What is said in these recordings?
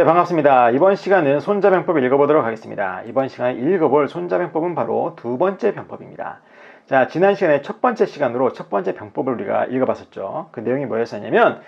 네, 반갑습니다. 이번 시간은 손자병법을 읽어보도록 하겠습니다. 이번 시간에 읽어볼 손자병법은 바로 두 번째 병법입니다. 자, 지난 시간에 첫 번째 시간으로 첫 번째 병법을 우리가 읽어봤었죠. 그 내용이 뭐였었냐면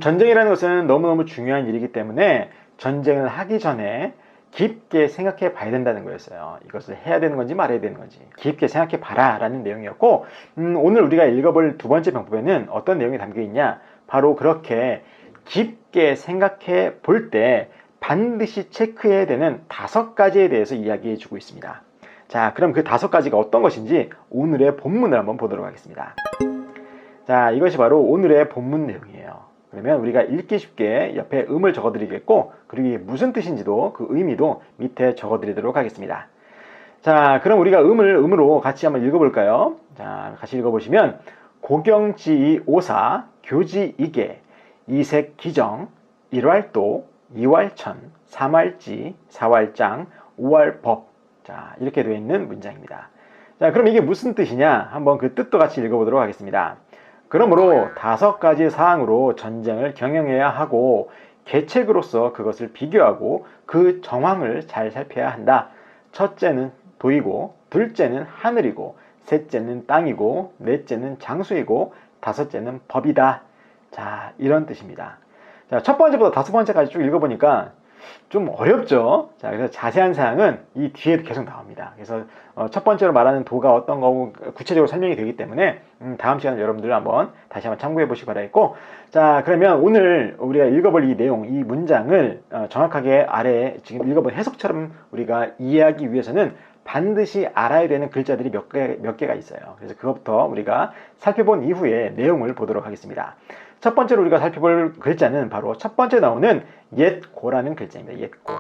전쟁이라는 것은 너무너무 중요한 일이기 때문에 전쟁을 하기 전에 깊게 생각해 봐야 된다는 거였어요. 이것을 해야 되는 건지 말아야 되는 건지 깊게 생각해 봐라 라는 내용이었고, 오늘 우리가 읽어볼 두 번째 병법에는 어떤 내용이 담겨 있냐, 바로 그렇게 깊게 생각해 볼 때 반드시 체크해야 되는 5가지에 대해서 이야기해 주고 있습니다. 자, 그럼 그 5가지가 어떤 것인지 오늘의 본문을 한번 보도록 하겠습니다. 자, 이것이 바로 오늘의 본문 내용이에요. 그러면 우리가 읽기 쉽게 옆에 음을 적어 드리겠고, 그리고 이게 무슨 뜻인지도 그 의미도 밑에 적어 드리도록 하겠습니다. 자, 그럼 우리가 음으로 같이 한번 읽어볼까요? 자, 같이 읽어보시면 고경지이 오사 교지이계 이색기정 일왈도 이왈천 삼왈지 사왈장 오왈법. 자, 이렇게 되어 있는 문장입니다. 자, 그럼 이게 무슨 뜻이냐, 한번 그 뜻도 같이 읽어보도록 하겠습니다. 그러므로 5가지 사항으로 전쟁을 경영해야 하고 계책으로서 그것을 비교하고 그 정황을 잘 살펴야 한다. 첫째는 도이고, 둘째는 하늘이고, 셋째는 땅이고, 넷째는 장수이고, 5째는 법이다. 자, 이런 뜻입니다. 자, 첫 번째부터 5번째까지 쭉 읽어보니까 좀 어렵죠. 자, 그래서 자세한 사항은 이 뒤에 계속 나옵니다. 그래서 첫 번째로 말하는 도가 어떤 거고 구체적으로 설명이 되기 때문에 다음 시간에 여러분들 한번 다시 한번 참고해 보시기 바라겠고, 자, 그러면 오늘 우리가 읽어볼 이 내용, 이 문장을 정확하게 아래에 지금 읽어본 해석처럼 우리가 이해하기 위해서는 반드시 알아야 되는 글자들이 몇 개가 있어요. 그래서 그것부터 우리가 살펴본 이후에 내용을 보도록 하겠습니다. 첫 번째로 우리가 살펴볼 글자는 바로 첫 번째 나오는 옛고라는 글자입니다. 옛고.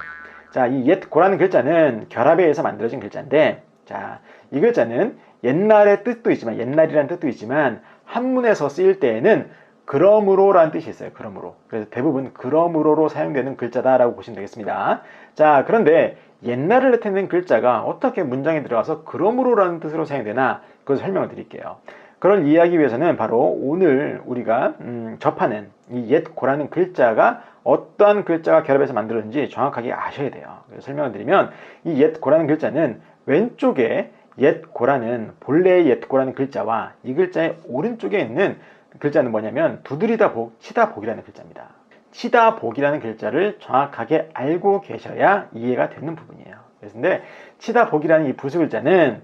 자, 이 옛고라는 글자는 결합에 의해서 만들어진 글자인데, 자, 이 글자는 옛날의 뜻도 있지만, 옛날이라는 뜻도 있지만 한문에서 쓰일 때에는 그러므로라는 뜻이 있어요. 그러므로. 그래서 대부분 그러므로로 사용되는 글자다라고 보시면 되겠습니다. 자, 그런데 옛날을 나타내는 글자가 어떻게 문장에 들어가서 그러므로라는 뜻으로 사용되나, 그것을 설명을 드릴게요. 그걸 이해하기 위해서는 바로 오늘 우리가 접하는 이 옛고라는 글자가 어떠한 글자가 결합해서 만들어진지 정확하게 아셔야 돼요. 그래서 설명을 드리면, 이 옛고라는 글자는 왼쪽에 옛고라는 본래의 옛고라는 글자와 이 글자의 오른쪽에 있는 글자는 뭐냐면 두드리다 복, 치다 복이라는 글자입니다. 치다 복이라는 글자를 정확하게 알고 계셔야 이해가 되는 부분이에요. 그런데 치다 복이라는 이 부수 글자는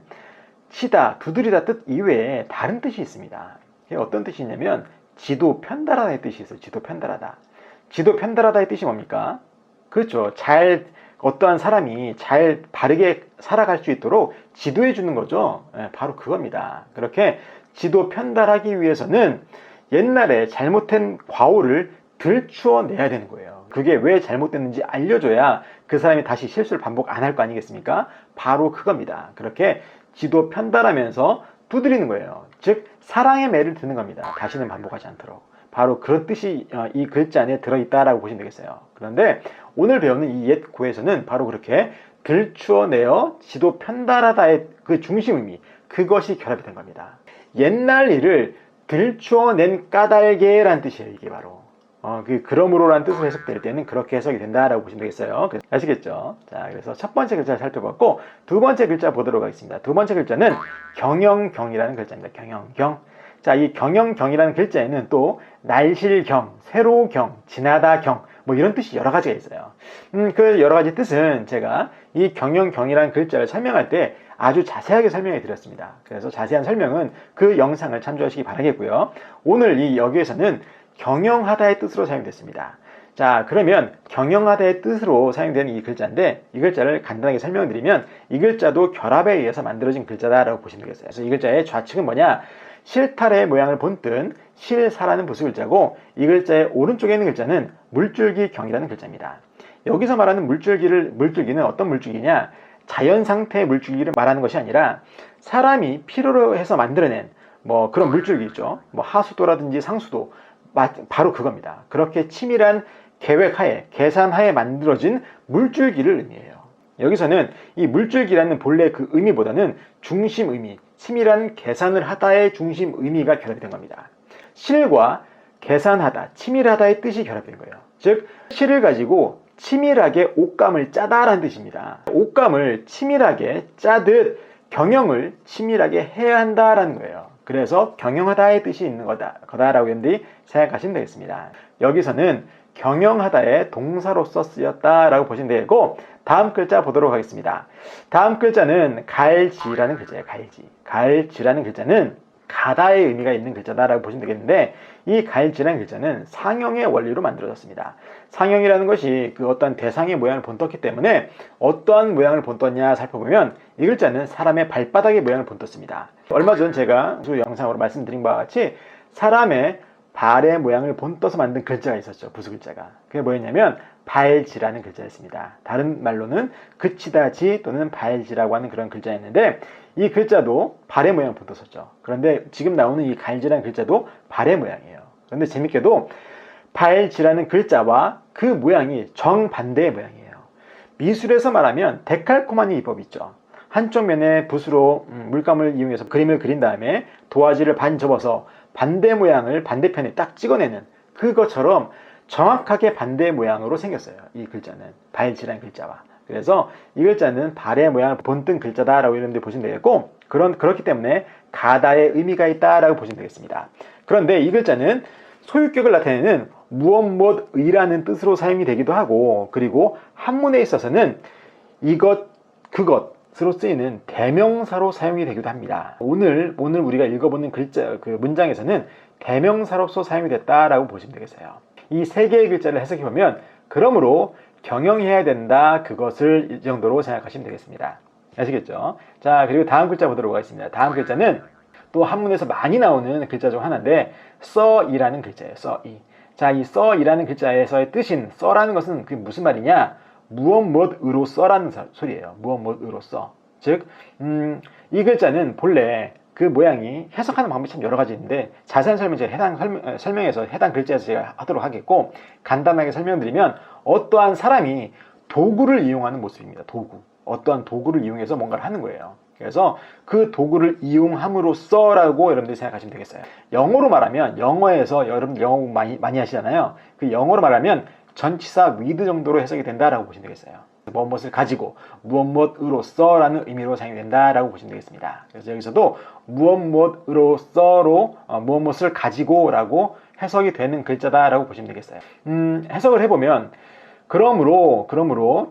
치다, 두드리다 뜻 이외에 다른 뜻이 있습니다. 이게 어떤 뜻이 있냐면 지도 편달하다의 뜻이 있어요. 지도 편달하다. 지도 편달하다의 뜻이 뭡니까? 그렇죠. 어떠한 사람이 잘 바르게 살아갈 수 있도록 지도해 주는 거죠. 바로 그겁니다. 그렇게 지도 편달하기 위해서는 옛날에 잘못된 과오를 들추어내야 되는 거예요. 그게 왜 잘못됐는지 알려줘야 그 사람이 다시 실수를 반복 안 할 거 아니겠습니까? 바로 그겁니다. 그렇게 지도 편달하면서 두드리는 거예요. 즉 사랑의 매를 드는 겁니다. 다시는 반복하지 않도록. 바로 그런 뜻이 이 글자 안에 들어있다라고 보시면 되겠어요. 그런데 오늘 배우는 이 옛고에서는 바로 그렇게 들추어내어 지도 편달하다의 그 중심 의미, 그것이 결합이 된 겁니다. 옛날 일을 들추어낸 까닭에라는 뜻이에요. 이게 바로 그러므로라는 뜻으로 해석될 때는 그렇게 해석이 된다라고 보시면 되겠어요. 아시겠죠? 자, 그래서 첫 번째 글자를 살펴봤고, 두 번째 글자 보도록 하겠습니다. 두 번째 글자는 경영경이라는 글자입니다. 경영경. 자, 이 경영경이라는 글자에는 또 날실경, 새로경, 지나다경, 뭐 이런 뜻이 여러 가지가 있어요. 그 여러 가지 뜻은 제가 이 경영경이라는 글자를 설명할 때 아주 자세하게 설명해 드렸습니다. 그래서 자세한 설명은 그 영상을 참조하시기 바라겠고요. 오늘 여기에서는 경영하다의 뜻으로 사용됐습니다. 자, 그러면 경영하다의 뜻으로 사용되는 이 글자인데, 이 글자를 간단하게 설명드리면 이 글자도 결합에 의해서 만들어진 글자다라고 보시면 되겠어요. 그래서 이 글자의 좌측은 뭐냐, 실타래의 모양을 본뜬 실사라는 부수 글자고, 이 글자의 오른쪽에 있는 글자는 물줄기 경이라는 글자입니다. 여기서 말하는 물줄기는 어떤 물줄기냐, 자연 상태의 물줄기를 말하는 것이 아니라 사람이 필요로 해서 만들어낸 뭐 그런 물줄기 있죠. 뭐 하수도라든지 상수도, 바로 그겁니다. 그렇게 치밀한 계획하에, 계산하에 만들어진 물줄기를 의미해요. 여기서는 이 물줄기라는 본래 그 의미보다는 중심 의미, 치밀한 계산을 하다의 중심 의미가 결합이 된 겁니다. 실과 계산하다, 치밀하다의 뜻이 결합된 거예요. 즉 실을 가지고 치밀하게 옷감을 짜다라는 뜻입니다. 옷감을 치밀하게 짜듯 경영을 치밀하게 해야 한다라는 거예요. 그래서 경영하다의 뜻이 있는 거다라고 여러분들이 생각하시면 되겠습니다. 여기서는 경영하다의 동사로서 쓰였다라고 보시면 되고, 다음 글자 보도록 하겠습니다. 다음 글자는 갈지라는 글자예요. 갈지라는 글자는 가다의 의미가 있는 글자다라고 보시면 되겠는데, 이 갈지라는 글자는 상형의 원리로 만들어졌습니다. 상형이라는 것이 그 어떤 대상의 모양을 본떴기 때문에 어떠한 모양을 본떴냐 살펴보면 이 글자는 사람의 발바닥의 모양을 본떴습니다. 얼마 전 제가 영상으로 말씀드린 바와 같이 사람의 발의 모양을 본떠서 만든 글자가 있었죠. 부수 글자가. 그게 뭐였냐면 발지라는 글자였습니다. 다른 말로는 그치다지 또는 발지라고 하는 그런 글자였는데, 이 글자도 발의 모양을 본떴었죠. 그런데 지금 나오는 이 갈지라는 글자도 발의 모양이에요. 그런데 재밌게도 발지라는 글자와 그 모양이 정반대의 모양이에요. 미술에서 말하면 데칼코마니 기법 있죠. 한쪽 면에 붓으로 물감을 이용해서 그림을 그린 다음에 도화지를 반 접어서 반대 모양을 반대편에 딱 찍어내는 그것처럼 정확하게 반대 모양으로 생겼어요. 이 글자는 발지라는 글자와. 그래서 이 글자는 발의 모양을 본뜬 글자다라고 여러분들 보시면 되겠고, 그렇기 때문에 가다의 의미가 있다라고 보시면 되겠습니다. 그런데 이 글자는 소유격을 나타내는 무엇무엇이라는 뜻으로 사용이 되기도 하고, 그리고 한문에 있어서는 이것, 그것으로 쓰이는 대명사로 사용이 되기도 합니다. 오늘 우리가 읽어보는 글자, 그 문장에서는 대명사로서 사용이 됐다라고 보시면 되겠어요. 이 세 개의 글자를 해석해보면, 그러므로 경영해야 된다, 그것을 이 정도로 생각하시면 되겠습니다. 아시겠죠? 자, 그리고 다음 글자 보도록 하겠습니다. 다음 글자는 또 한문에서 많이 나오는 글자 중 하나인데, 써이라는 글자예요. 써이. 자, 이 써이라는 글자에서의 뜻인 써라는 것은 그게 무슨 말이냐? 무엇무엇으로 써라는 소리예요. 무엇무엇으로 써. 즉, 이 글자는 본래 그 모양이 해석하는 방법이 참 여러 가지 있는데, 자세한 설명 제가 설명해서 해당 글자에서 제가 하도록 하겠고, 간단하게 설명드리면 어떠한 사람이 도구를 이용하는 모습입니다. 도구. 어떠한 도구를 이용해서 뭔가를 하는 거예요. 그래서 그 도구를 이용함으로써라고 여러분들이 생각하시면 되겠어요. 영어로 말하면, 영어에서 여러분 영어 많이 하시잖아요. 그 영어로 말하면 전치사 with 정도로 해석이 된다라고 보시면 되겠어요. 무엇무엇을 가지고 무엇무엇으로써라는 의미로 사용이 된다라고 보시면 되겠습니다. 그래서 여기서도 무엇무엇으로써로 무엇무엇을 가지고라고 해석이 되는 글자다라고 보시면 되겠어요. 해석을 해보면 그러므로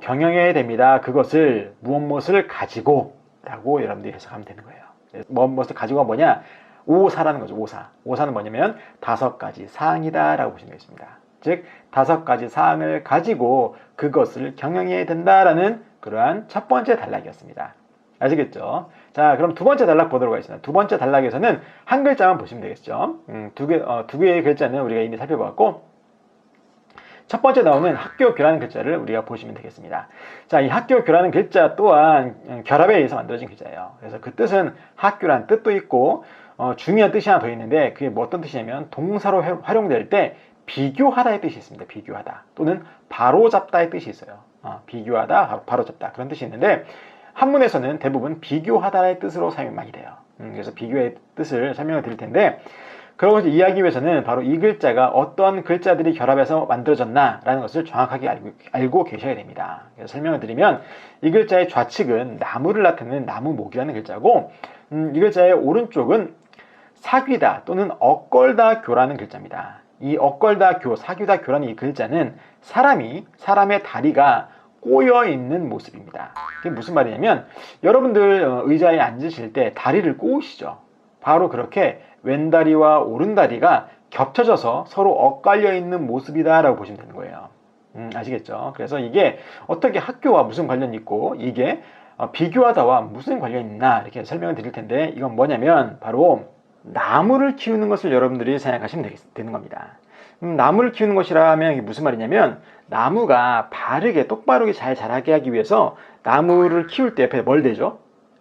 경영해야 됩니다. 그것을 무엇무엇을 가지고 라고 여러분들이 해석하면 되는 거예요. 무엇무엇을 가지고가 뭐냐? 오사라는 거죠. 오사는 뭐냐면 5가지 사항이다 라고 보시면 되겠습니다. 즉 5가지 사항을 가지고 그것을 경영해야 된다라는 그러한 첫 번째 단락이었습니다. 아시겠죠? 자, 그럼 두 번째 단락 보도록 하겠습니다. 두 번째 단락에서는 한 글자만 보시면 되겠죠. 두 개의 글자는 우리가 이미 살펴봤고, 첫 번째 나오는 학교교라는 글자를 우리가 보시면 되겠습니다. 자, 이 학교교라는 글자 또한 결합에 의해서 만들어진 글자예요. 그래서 그 뜻은 학교라는 뜻도 있고, 중요한 뜻이 하나 더 있는데, 그게 뭐 어떤 뜻이냐면 동사로 활용될 때 비교하다의 뜻이 있습니다. 비교하다 또는 바로잡다의 뜻이 있어요. 비교하다, 바로잡다 그런 뜻이 있는데, 한문에서는 대부분 비교하다의 뜻으로 사용이 많이 돼요. 그래서 비교의 뜻을 설명을 드릴 텐데, 그런 것을 이해하기 위해서는 바로 이 글자가 어떤 글자들이 결합해서 만들어졌나라는 것을 정확하게 알고 계셔야 됩니다. 그래서 설명을 드리면, 이 글자의 좌측은 나무를 나타내는 나무목이라는 글자고, 이 글자의 오른쪽은 사귀다 또는 엇걸다 교라는 글자입니다. 이 엇걸다 교, 사귀다 교라는 이 글자는 사람의 다리가 꼬여 있는 모습입니다. 그게 무슨 말이냐면, 여러분들 의자에 앉으실 때 다리를 꼬으시죠. 바로 그렇게 왼다리와 오른다리가 겹쳐져서 서로 엇갈려 있는 모습이다 라고 보시면 되는 거예요. 아시겠죠? 그래서 이게 어떻게 학교와 무슨 관련이 있고, 이게 비교하다와 무슨 관련이 있나 이렇게 설명을 드릴 텐데, 이건 뭐냐면 바로 나무를 키우는 것을 여러분들이 생각하시면 되는 겁니다. 나무를 키우는 것이라면 이게 무슨 말이냐면, 나무가 바르게 똑바르게 잘 자라게 하기 위해서 나무를 키울 때 옆에 뭘 대죠?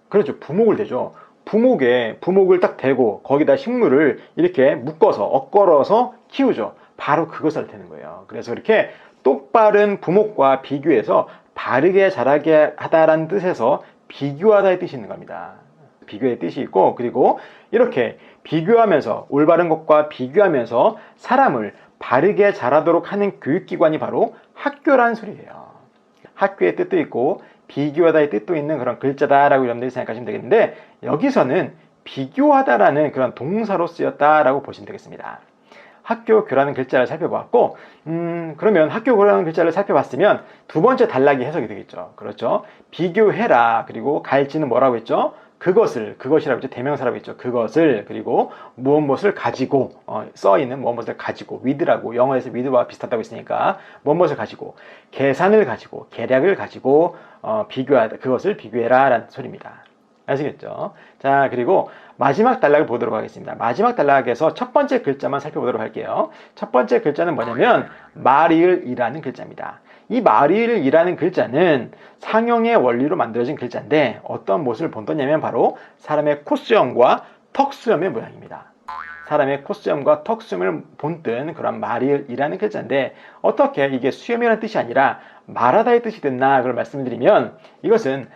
그렇죠. 부목을 대죠. 부목을 딱 대고 거기다 식물을 이렇게 묶어서 엇걸어서 키우죠. 바로 그것을 되는 거예요. 그래서 이렇게 똑바른 부목과 비교해서 바르게 자라게 하다라는 뜻에서 비교하다의 뜻이 있는 겁니다. 비교의 뜻이 있고, 그리고 이렇게 비교하면서 올바른 것과 비교하면서 사람을 바르게 자라도록 하는 교육기관이 바로 학교라는 소리예요. 학교의 뜻도 있고 비교하다의 뜻도 있는 그런 글자다라고 여러분들이 생각하시면 되겠는데, 여기서는 비교하다라는 그런 동사로 쓰였다라고 보시면 되겠습니다. 학교 교라는 글자를 살펴보았고, 그러면 학교 교라는 글자를 살펴봤으면 두 번째 단락이 해석이 되겠죠. 그렇죠. 비교해라. 그리고 갈지는 뭐라고 했죠? 그것이라고 했죠. 대명사라고 했죠. 그것을, 그리고 무엇을 가지고, 써있는 무엇을 가지고, with라고, 영어에서 with와 비슷하다고 했으니까, 무엇을 가지고, 계산을 가지고, 계략을 가지고, 비교하다, 그것을 비교해라 라는 소리입니다. 아시겠죠? 자, 그리고 마지막 단락을 보도록 하겠습니다. 마지막 단락에서 첫 번째 글자만 살펴보도록 할게요. 첫 번째 글자는 뭐냐면 말이을이라는 글자입니다. 이 말이을이라는 글자는 상형의 원리로 만들어진 글자인데 어떤 모습을 본떠냐면 바로 사람의 콧수염과 턱수염의 모양입니다. 사람의 콧수염과 턱수염을 본뜬 그런 말이을이라는 글자인데, 어떻게 이게 수염이라는 뜻이 아니라 말하다의 뜻이 됐나 그걸 말씀을 드리면, 이것은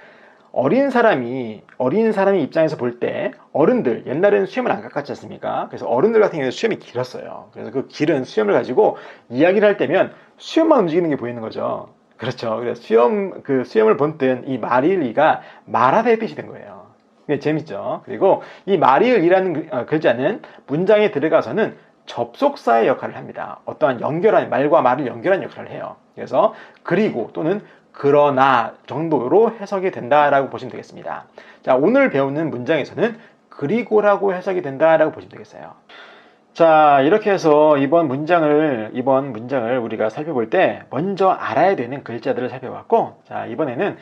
어린 사람이 입장에서 볼 때, 어른들 옛날에는 수염을 안 깎았지 않습니까? 그래서 어른들 같은 경우는 수염이 길었어요. 그래서 그 길은 수염을 가지고 이야기를 할 때면 수염만 움직이는 게 보이는 거죠. 그렇죠. 그래서 수염을 본뜬 이 말이을이가 말하다의 뜻이 된 거예요. 재밌죠? 그리고 이 말이을이라는 글자는 문장에 들어가서는 접속사의 역할을 합니다. 어떠한 말과 말을 연결하는 역할을 해요. 그래서 그리고 또는 그러나 정도로 해석이 된다라고 보시면 되겠습니다. 자, 오늘 배우는 문장에서는 그리고라고 해석이 된다라고 보시면 되겠어요. 자, 이렇게 해서 이번 문장을 우리가 살펴볼 때 먼저 알아야 되는 글자들을 살펴봤고, 자, 이번에는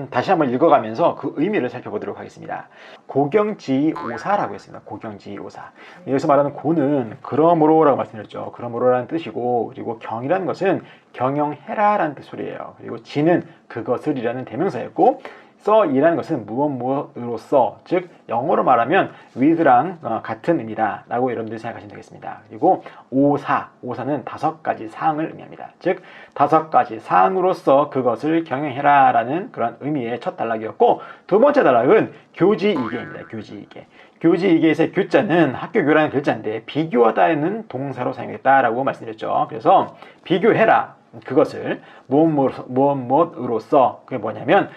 다시 한번 읽어가면서 그 의미를 살펴보도록 하겠습니다. 고경지오사라고 했습니다. 고경지오사. 여기서 말하는 고는 그러므로라고 말씀드렸죠. 그러므로라는 뜻이고, 그리고 경이라는 것은 경영해라라는 뜻소리예요. 그리고 지는 그것을이라는 대명사였고, 써이라는 것은 무엇으로써, 즉 영어로 말하면 with랑 같은 의미다 라고 여러분들이 생각하시면 되겠습니다. 그리고 오사는 5가지 사항을 의미합니다. 즉 5가지 사항으로서 그것을 경영해라 라는 그런 의미의 첫 단락이었고, 두 번째 단락은 교지이계입니다. 교지이계에서의 교자는 학교교라는 글자인데 비교하다는 동사로 사용했다라고 말씀드렸죠. 그래서 비교해라, 그것을 무엇으로써, 그게 뭐냐면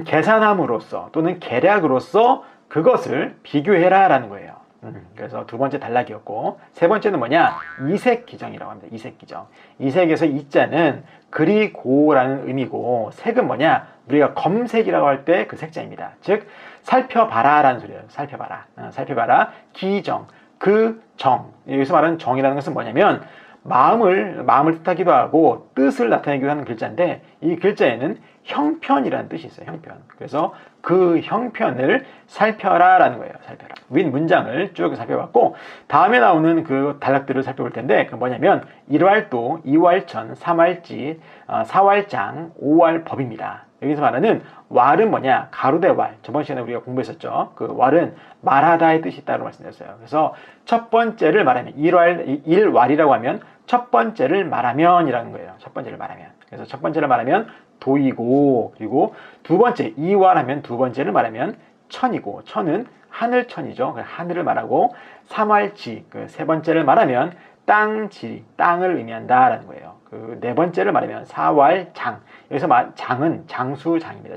계산함으로써 또는 계략으로써 그것을 비교해라 라는 거예요. 그래서 두 번째 단락이었고, 세 번째는 뭐냐? 이색기정이라고 합니다. 이색기정. 이색에서 이자는 그리고라는 의미고, 색은 뭐냐? 우리가 검색이라고 할 때 그 색자입니다. 즉 살펴봐라 라는 소리예요. 살펴봐라. 기정, 그 정. 여기서 말하는 정이라는 것은 뭐냐면 마음을 뜻하기도 하고 뜻을 나타내기도 하는 글자인데, 이 글자에는 형편이라는 뜻이 있어요. 형편. 그래서 그 형편을 살펴라 라는 거예요. 살펴라. 윗 문장을 쭉 살펴봤고, 다음에 나오는 그 단락들을 살펴볼 텐데, 그 뭐냐면 1왈도, 2왈천, 3왈지, 4왈장, 5왈법입니다. 여기서 말하는 왈은 뭐냐? 가로대 왈. 저번 시간에 우리가 공부했었죠. 그 왈은 말하다의 뜻이 있다고 말씀드렸어요. 그래서 첫 번째를 말하면, 1왈이라고 하면 첫 번째를 말하면이라는 거예요. 첫 번째를 말하면. 그래서 첫 번째를 말하면 도이고, 그리고 두 번째, 2왈 하면 두 번째를 말하면 천이고, 천은 하늘천이죠. 하늘을 말하고, 3왈지, 그 세 번째를 말하면 땅을 의미한다라는 거예요. 그 네 번째를 말하면 4왈장. 여기서 장은 장수장입니다.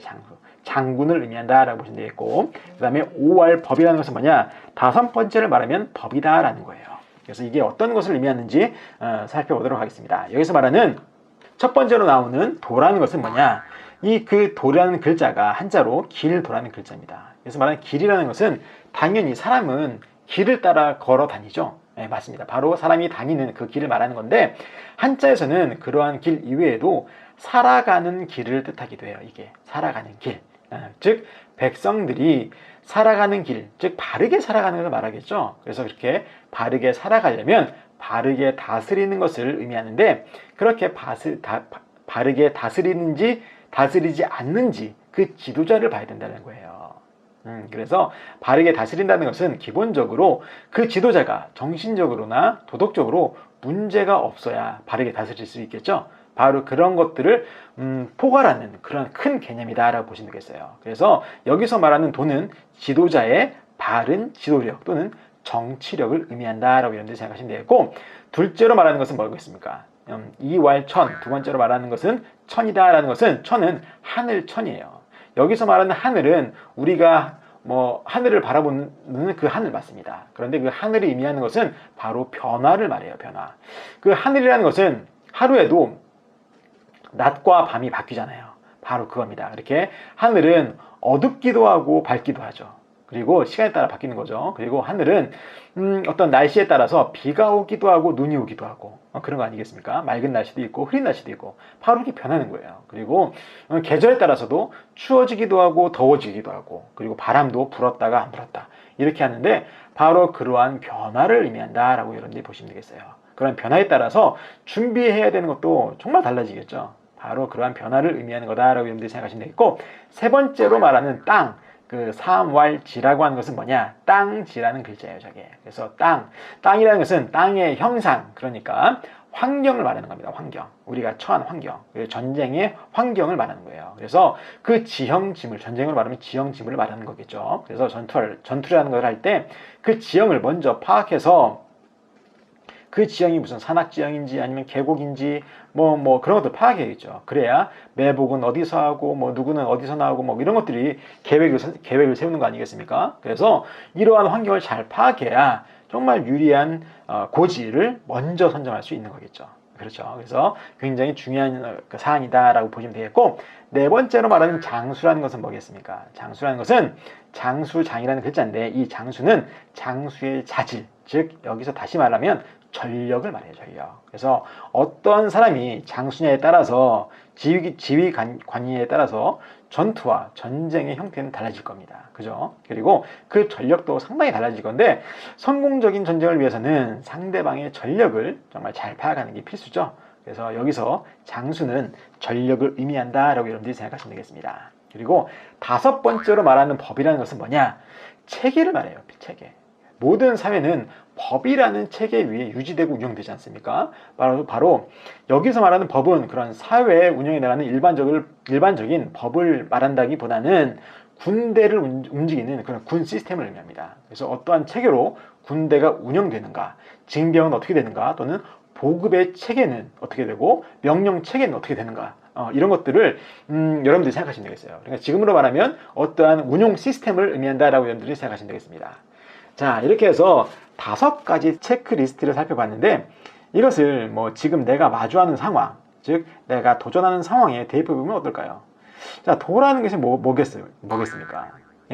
장군을 의미한다라고 보시면 되겠고, 그 다음에 5왈법이라는 것은 뭐냐? 다섯 번째를 말하면 법이다라는 거예요. 그래서 이게 어떤 것을 의미하는지 살펴보도록 하겠습니다. 여기서 말하는 첫 번째로 나오는 도라는 것은 뭐냐? 그 도라는 글자가 한자로 길도라는 글자입니다. 그래서 말하는 길이라는 것은 당연히 사람은 길을 따라 걸어 다니죠. 네, 맞습니다. 바로 사람이 다니는 그 길을 말하는 건데, 한자에서는 그러한 길 이외에도 살아가는 길을 뜻하기도 해요. 이게 살아가는 길. 즉 백성들이 살아가는 길, 즉 바르게 살아가는 것을 말하겠죠. 그래서 그렇게 바르게 살아가려면 바르게 다스리는 것을 의미하는데, 그렇게 바르게 다스리는지 다스리지 않는지 그 지도자를 봐야 된다는 거예요. 그래서 바르게 다스린다는 것은 기본적으로 그 지도자가 정신적으로나 도덕적으로 문제가 없어야 바르게 다스릴 수 있겠죠. 바로 그런 것들을 포괄하는 그런 큰 개념이다라고 보시면 되겠어요. 그래서 여기서 말하는 도는 지도자의 바른 지도력 또는 정치력을 의미한다라고 여러분들이 생각하시면 되겠고, 둘째로 말하는 것은 뭐겠습니까? 이왈천, 두 번째로 말하는 것은 천이다라는 것은 천은 하늘천이에요. 여기서 말하는 하늘은 우리가 뭐 하늘을 바라보는 그 하늘 맞습니다. 그런데 그 하늘이 의미하는 것은 바로 변화를 말해요. 변화. 그 하늘이라는 것은 하루에도 낮과 밤이 바뀌잖아요. 바로 그겁니다. 이렇게 하늘은 어둡기도 하고 밝기도 하죠. 그리고 시간에 따라 바뀌는 거죠. 그리고 하늘은 어떤 날씨에 따라서 비가 오기도 하고 눈이 오기도 하고 그런 거 아니겠습니까? 맑은 날씨도 있고 흐린 날씨도 있고 바로 이렇게 변하는 거예요. 그리고 계절에 따라서도 추워지기도 하고 더워지기도 하고, 그리고 바람도 불었다가 안 불었다 이렇게 하는데 바로 그러한 변화를 의미한다라고 여러분들이 보시면 되겠어요. 그런 변화에 따라서 준비해야 되는 것도 정말 달라지겠죠. 바로 그러한 변화를 의미하는 거다라고 여러분들이 생각하시면 되겠고, 세 번째로 말하는 땅, 그 삼왈지라고 하는 것은 뭐냐? 땅지라는 글자예요, 저게. 그래서 땅이라는 것은 땅의 형상, 그러니까 환경을 말하는 겁니다. 환경. 우리가 처한 환경. 전쟁의 환경을 말하는 거예요. 그래서 그 지형지물, 전쟁을 말하면 지형지물을 말하는 거겠죠. 그래서 전투라는 걸 할 때 그 지형을 먼저 파악해서 그 지형이 무슨 산악지형인지 아니면 계곡인지 뭐 그런 것들 파악해야겠죠. 그래야 매복은 어디서 하고 뭐 누구는 어디서 나오고 뭐 이런 것들이 계획을 세우는 거 아니겠습니까? 그래서 이러한 환경을 잘 파악해야 정말 유리한 고지를 먼저 선점할 수 있는 거겠죠. 그렇죠. 그래서 굉장히 중요한 사안이다라고 보시면 되겠고, 네 번째로 말하는 장수라는 것은 뭐겠습니까? 장수라는 것은 장수장이라는 글자인데, 이 장수는 장수의 자질, 즉 여기서 다시 말하면 전력을 말해요. 전력. 그래서 어떤 사람이 장수냐에 따라서 지휘관리에 따라서 전투와 전쟁의 형태는 달라질 겁니다. 그죠? 그리고 그 전력도 상당히 달라질 건데, 성공적인 전쟁을 위해서는 상대방의 전력을 정말 잘 파악하는 게 필수죠. 그래서 여기서 장수는 전력을 의미한다라고 여러분들이 생각하시면 되겠습니다. 그리고 다섯 번째로 말하는 법이라는 것은 뭐냐? 체계를 말해요. 체계. 모든 사회는 법이라는 체계 위에 유지되고 운영되지 않습니까? 바로 여기서 말하는 법은 그런 사회 운영에 나가는 일반적인 법을 말한다기보다는 군대를 움직이는 그런 군 시스템을 의미합니다. 그래서 어떠한 체계로 군대가 운영되는가, 징병은 어떻게 되는가, 또는 보급의 체계는 어떻게 되고 명령 체계는 어떻게 되는가, 이런 것들을 여러분들이 생각하시면 되겠어요. 그러니까 지금으로 말하면 어떠한 운용 시스템을 의미한다라고 여러분들이 생각하시면 되겠습니다. 자, 이렇게 해서 5가지 체크리스트를 살펴봤는데, 이것을 뭐 지금 내가 마주하는 상황, 즉 내가 도전하는 상황에 대입해보면 어떨까요? 자, 도라는 것이 뭐겠습니까?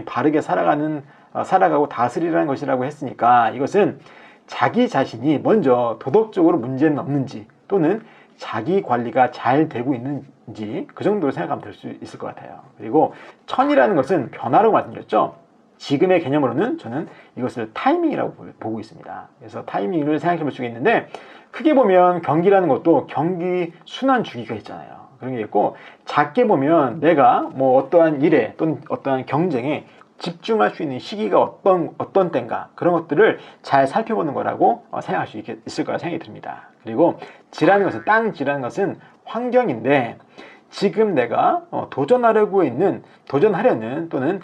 바르게 살아가고 다스리라는 것이라고 했으니까, 이것은 자기 자신이 먼저 도덕적으로 문제는 없는지, 또는 자기 관리가 잘 되고 있는지, 그 정도로 생각하면 될 수 있을 것 같아요. 그리고 천이라는 것은 변화라고 말씀드렸죠. 지금의 개념으로는 저는 이것을 타이밍이라고 보고 있습니다. 그래서 타이밍을 생각해 볼 수가 있는데, 크게 보면 경기라는 것도 경기 순환 주기가 있잖아요. 그런 게 있고, 작게 보면 내가 뭐 어떠한 일에 또는 어떠한 경쟁에 집중할 수 있는 시기가 어떤 때인가, 그런 것들을 잘 살펴보는 거라고 생각할 수 있을 거라 생각이 듭니다. 그리고 지라는 것은, 땅지라는 것은 환경인데, 지금 내가 도전하려는 또는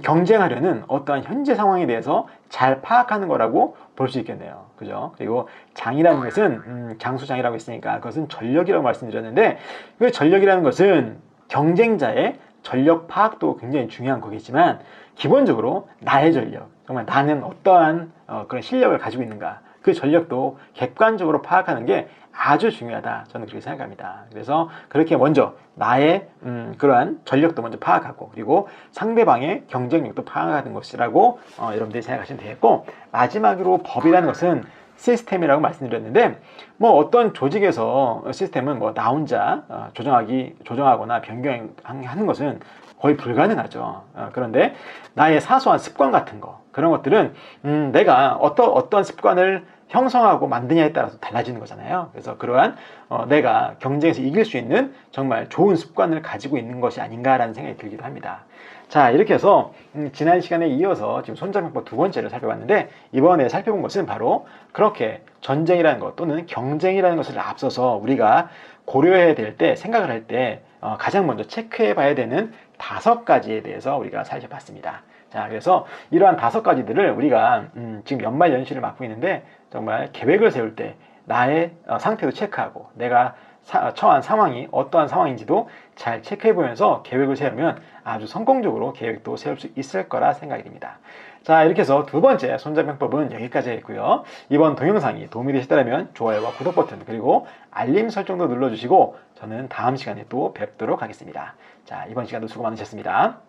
경쟁하려는 어떠한 현재 상황에 대해서 잘 파악하는 거라고 볼 수 있겠네요. 그죠? 그리고 장이라는 것은 장수장이라고 했으니까 그것은 전력이라고 말씀드렸는데, 그 전력이라는 것은 경쟁자의 전력 파악도 굉장히 중요한 거겠지만, 기본적으로 나의 전력, 정말 나는 어떠한 그런 실력을 가지고 있는가, 그 전력도 객관적으로 파악하는 게 아주 중요하다, 저는 그렇게 생각합니다. 그래서 그렇게 먼저 나의 그러한 전력도 먼저 파악하고, 그리고 상대방의 경쟁력도 파악하는 것이라고 여러분들이 생각하시면 되겠고, 마지막으로 법이라는 것은 시스템이라고 말씀드렸는데, 뭐 어떤 조직에서 시스템은 뭐 나 혼자 조정하거나 변경하는 것은 거의 불가능하죠. 그런데 나의 사소한 습관 같은 거, 그런 것들은 내가 어떤 습관을 형성하고 만드냐에 따라서 달라지는 거잖아요. 그래서 그러한 내가 경쟁에서 이길 수 있는 정말 좋은 습관을 가지고 있는 것이 아닌가라는 생각이 들기도 합니다. 자, 이렇게 해서 지난 시간에 이어서 지금 손자병법 2번째를 살펴봤는데, 이번에 살펴본 것은 바로 그렇게 전쟁이라는 것 또는 경쟁이라는 것을 앞서서 우리가 고려해야 될 때, 생각을 할 때 가장 먼저 체크해 봐야 되는 5가지에 대해서 우리가 살펴봤습니다. 자, 그래서 이러한 5가지들을 우리가 지금 연말 연시를 맞고 있는데 정말 계획을 세울 때 나의 상태도 체크하고 내가 처한 상황이 어떠한 상황인지도 잘 체크해 보면서 계획을 세우면 아주 성공적으로 계획도 세울 수 있을 거라 생각이 듭니다. 자, 이렇게 해서 두 번째 손자병법은 여기까지 했고요. 이번 동영상이 도움이 되셨다면 좋아요와 구독 버튼 그리고 알림 설정도 눌러주시고 저는 다음 시간에 또 뵙도록 하겠습니다. 자, 이번 시간도 수고 많으셨습니다.